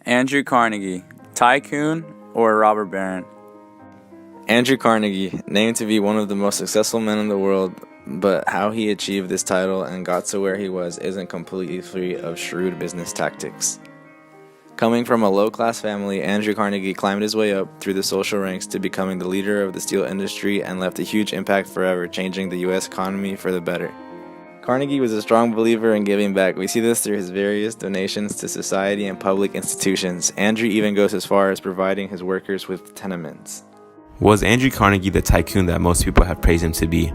Andrew Carnegie, tycoon or robber baron? Andrew Carnegie, named to be one of the most successful men in the world, but how he achieved this title and got to where he was isn't completely free of shrewd business tactics. Coming from a low-class family, Andrew Carnegie climbed his way up through the social ranks to becoming the leader of the steel industry and left a huge impact forever, changing the U.S. economy for the better. Carnegie was a strong believer in giving back. We see this through his various donations to society and public institutions. Andrew even goes as far as providing his workers with tenements. Was Andrew Carnegie the tycoon that most people have praised him to be?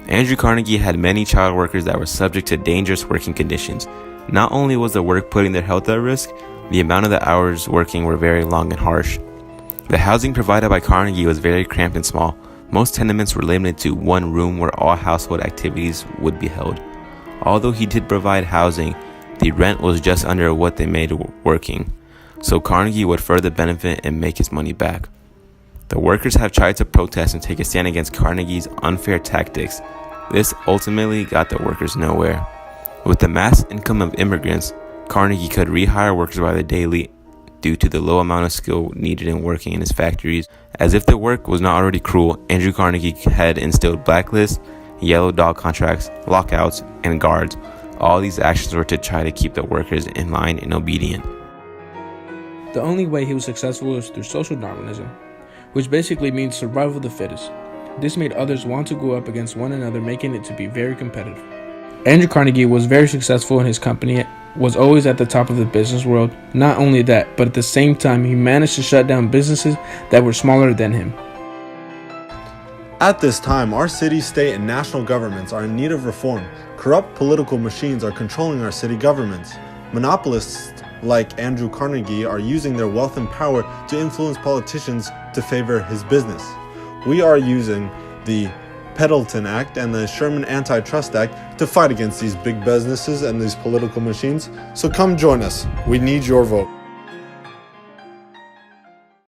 Andrew Carnegie had many child workers that were subject to dangerous working conditions. Not only was the work putting their health at risk, the amount of the hours working were very long and harsh. The housing provided by Carnegie was very cramped and small. Most tenements were limited to one room where all household activities would be held. Although he did provide housing, the rent was just under what they made working, so Carnegie would further benefit and make his money back. The workers have tried to protest and take a stand against Carnegie's unfair tactics. This ultimately got the workers nowhere. With the mass income of immigrants, Carnegie could rehire workers by the daily due to the low amount of skill needed in working in his factories. As if the work was not already cruel, Andrew Carnegie had instilled blacklists, yellow dog contracts, lockouts, and guards. All these actions were to try to keep the workers in line and obedient. The only way he was successful was through social Darwinism, which basically means survival of the fittest. This made others want to go up against one another, making it to be very competitive. Andrew Carnegie was very successful in his company, was always at the top of the business world. Not only that, but at the same time, he managed to shut down businesses that were smaller than him. At this time, our city, state, and national governments are in need of reform. Corrupt political machines are controlling our city governments. Monopolists like Andrew Carnegie are using their wealth and power to influence politicians to favor his business. We are using the Pendleton Act and the Sherman Antitrust Act to fight against these big businesses and these political machines. So come join us. We need your vote.